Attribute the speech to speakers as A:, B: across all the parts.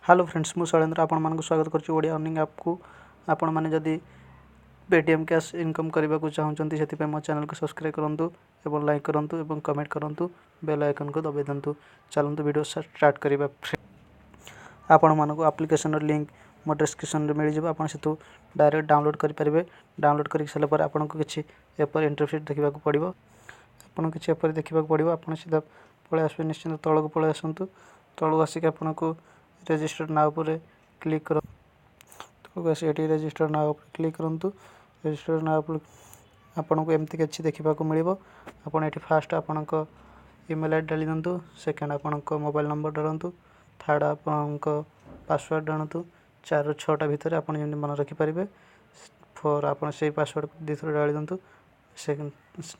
A: Hello friends मु शैलेंद्र आपण मानक स्वागत करछि ओडिया अर्निंग ऐप को। आपण माने जदी पेटीएम कैश इनकम करबा को चाहउछंती सेति पे मो चैनल को सब्सक्राइब करंतु एवं लाइक करंतु एवं कमेंट करंतु बेल आइकन को दबाइ दंतु। चलंतु वीडियो स्टार्ट करबा। आपण मानक एप्लीकेशन रो लिंक मो डिस्क्रिप्शन रे मिल जिवो। आपण सेतु डायरेक्ट डाउनलोड करि परिबे। डाउनलोड करि सला पर आपण को किछि एपर इंटरफेस देखिबा को पड़िबो। आपण किछि एपर देखिबा को पड़िबो। आपण सीधा पळे आसबे निश्चित तळ को पळे आसंतु। तळ आसी के आपण को रजिस्टर नाउ पर क्लिक कर तो एटी रजिस्टर नाउ पर क्लिक करंतु। रजिस्टर नाउ पर आपन को एमती किछि देखिबा को मिलिबो। आपन एटी फर्स्ट आपन को ईमेल आईडी डाली दंतु। सेकंड आपन को मोबाइल नंबर डालंतु। थर्ड आपन को पासवर्ड डालंतु। 4 ରୁ 6टा भीतर आपन जेंति मन रखि परिबे। फोर आपन सेही पासवर्ड दिथर डाली दंतु। सेकंड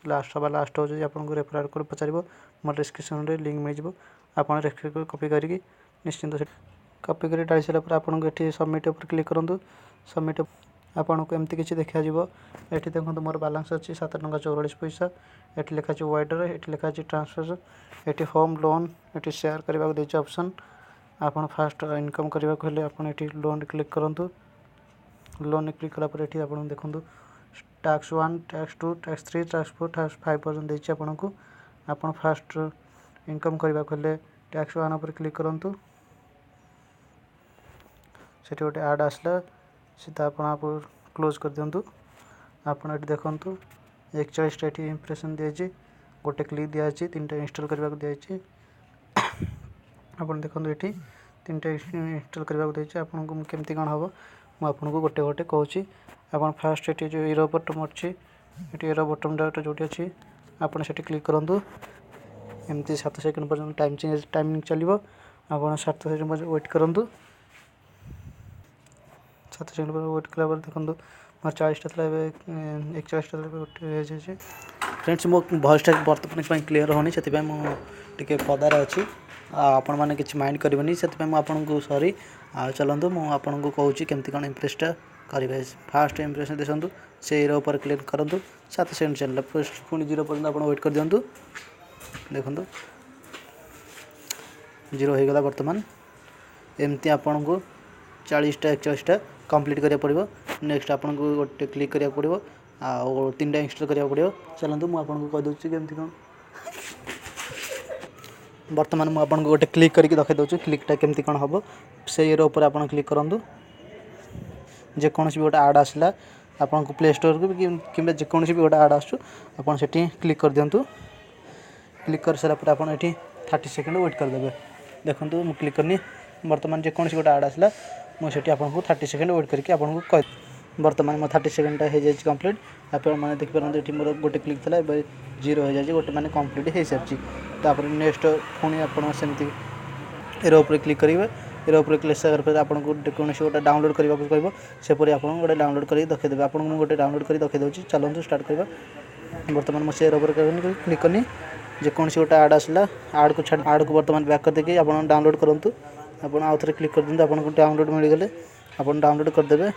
A: लास्ट हो जे आपन को रेफरल कोड पचारिबो। मो डिस्क्रिप्शन रे लिंक मिल जिवो। आपन रेफरल कोड कॉपी करिकि निश्चिंत कॉपी कर डाली सारा पर आपन को एठी सबमिट ऊपर क्लिक करंतु। सबमिट आपन को एमती किछि देखा जिवो। एठी देखंतु मोर बैलेंस अछि 7 टंका 44 पैसा। एठी लिखा अछि वाइडर, एठी लिखा अछि ट्रांसफर, एठी होम लोन, एठी शेयर करबा को देछि ऑप्शन। आपन फर्स्ट इनकम करबा को हेले आपन एठी लोन क्लिक करंतु। लोन क्लिक कला पर एठी आपन देखंतु tax 1 tax 2 tax 3 tax 4 tax 5 पर्यंत देछि आपन को। आपन फर्स्ट इनकम करबा को हेले टैक्स 1 ऊपर क्लिक करंतु। सेठी गोटे ऐड आसला सीधा आपन आप क्लोज कर दियंतु। आपन एठी देखंतु 41 टा एठी इंप्रेशन दियाछि। गोटे क्लिक दियाछि। 3टा इंस्टॉल करबा को दियाछि। आपन देखंतु एठी 3टा इंस्टॉल करबा को दियाछि। आपन को केमती कोन हबो म आपन को गोटे गोटे कहूछि। आपन फर्स्ट एठी जो एरो बटन अछि एठी एरो बटन डाटा जोटी अछि आपन सेठी क्लिक करंतु। एमती 7 सेकंड पर्यंत टाइमिंग चलिबो। आपन 7 सेकंड पर्यंत वेट करंतु। 7 सेकंड पर वेट कला पर देखंतु मोर 40 टा 41 टा उठे जे फ्रेंड्स मो वॉइस टा वर्तमान पय क्लियर होनी सेति पय मो टिके पदार अछि। आपण माने किछ माइंड करबनी सेति पय मो आपन को सॉरी। चलंतु मो आपन को कहूची केमती कोन इंप्रेस टा करिवे। फर्स्ट इंप्रेशन देसंतु से एरो पर क्लिक करंतु। 7 सेकंड चलला फर्स्ट पुनी 0 पर्यंत आपण वेट कर दियंतु। देखंतु 0 हो गेला वर्तमान। एमती आपन को 40 टा 41 टा कंप्लीट करिया पड़िबो। नेक्स्ट आपन को गोटे क्लिक करिया पड़िबो आ 3टा इंस्टॉल करिया पड़िबो। चलंतु मु आपन को कह दोछि केमती कोन वर्तमान मु आपन को गोटे क्लिक करके देखै दोछि क्लिकटा केमती कोन हबो। से एरो ऊपर आपन क्लिक करंतु। जे कोनसी भी गोटे ऐड आसला आपन को प्ले स्टोर को किबे जे कोनसी भी गोटे ऐड आसु आपन सेठी क्लिक कर दियंतु। क्लिक कर सारा पर आपन एठी 30 सेकंड वेट कर देबे। देखंतु मु क्लिक करनी वर्तमान जे कोनसी गोटे ऐड आसला मु सेठी आपन को 30 सेकंड वेट करके आपन को कह वर्तमान मो 30 सेकंड हे जे कंप्लीट। आपन माने देख परंतु एठी मोर गोटे क्लिक थला एबे 0 हो जाछि गोटे माने कंप्लीट हे सरछि। तापर नेक्स्ट पुनी आपन सेमती एरो ऊपर क्लिक करिवे। एरो ऊपर क्लिक कर पर आपन को कोनसी गोटे डाउनलोड करबा को कहबो से परि आपन गोटे डाउनलोड करि देखै देबे। आपन को गोटे डाउनलोड करि देखै दोछि। चलंतु स्टार्ट करबा। वर्तमान मो से एरो ऊपर क्लिक करनी जे कोनसी गोटे ऐड आसला ऐड को छाड़ ऐड को वर्तमान बैक कर देके आपन डाउनलोड करंतु। आपन आउ थरे क्लिक कर दिंतु। आपन को डाउनलोड मिल गेले आपन डाउनलोड कर देबे।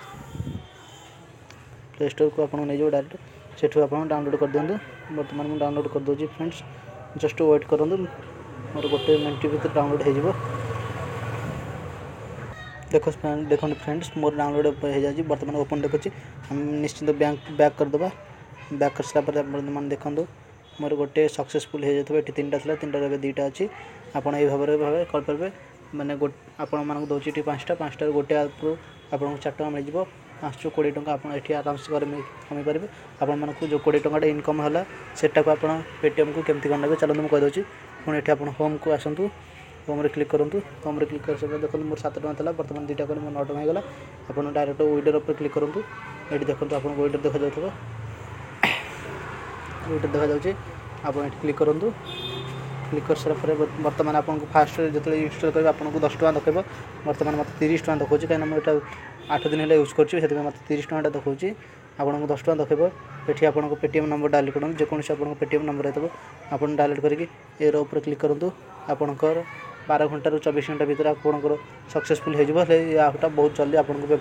A: प्ले स्टोर को आपन नै जो डायरेक्ट सेठु आपन डाउनलोड कर दियंतु। वर्तमान मु डाउनलोड कर दोछि फ्रेंड्स। जस्ट वेट करंतु मोर गोटे मिनिट भीतर डाउनलोड हे जिवो। देखो फ्रेंड्स मोर डाउनलोड हे जाछि। वर्तमान ओपन देखछि हम निश्चित बैंक बैक कर देबा। बैक करसला पर वर्तमान देखंतु मोर गोटे सक्सेसफुल हे जथबे एठी 3टा थला 3टा रे 2टा अछि। आपन ए भाबरे कर परबे माने आपन मानक दोछि एठी 5टा रे गोटे ऐप आपन 4 टका मिल जिवो। 520 टका आपन एठी आराम से कमी परिबे। आपन मानक जो 20 टका इनकम हला सेटा को आपन पेटीएम को केमती करनबे चलंतु म कह दोछि। पुनी एठी आपन होम को आसंतु। होम रे क्लिक करंतु। होम रे क्लिक करसे देखंतु मोर 7 टका थला वर्तमान 2 टका मोर 9 टका हे गेला। आपन डायरेक्ट विड्रॉ पर क्लिक करंतु। एठी देखंतु आपन विड्रॉ देखा जाउथबो। विड्रॉ देखा जाउछि। आपन एठी क्लिक करंतु। क्लिक कर सारा पर वर्तमान आपन को फास्ट जतले इंस्टॉल करबा आपन को 10 टका देखैबो। वर्तमान मते 30 टका देखौछि काई हम एटा 8 दिन हेले यूज करछि सेति मते 30 टका देखौछि। आपन को 10 टका देखैबो। एठी आपन को पेटीएम नंबर डायल करन जे कोनसे आपन को पेटीएम नंबर हेतबो आपन डायल करके एरो ऊपर क्लिक करंतु। आपन को 12 घंटा रो 24 घंटा भीतर आपन को सक्सेसफुल हे जिवो। ले याटा बहुत जल्दी आपन को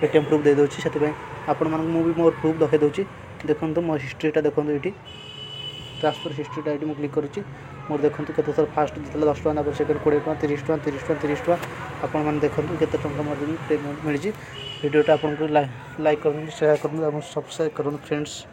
A: पेटीएम प्रूफ दे दोछि। सेति पय आपन मन मु भी मोर प्रूफ देखै दोछि। देखंतु मोर हिस्ट्रीटा देखंतु एठी ट्रांसफर हिस्ट्रीटा एठी मु क्लिक करूछि। मोर देखंतु केते थर फास्ट जितले 10 टका सेकंड 20 टका 30 टका 30 टका 30 टका आपण मैंने देखते केते टंका पेमेंट मिली। वीडियोटा आपको लाइक करूँ, शेयर करूँ और सब्सक्राइब करूँ फ्रेंड्स।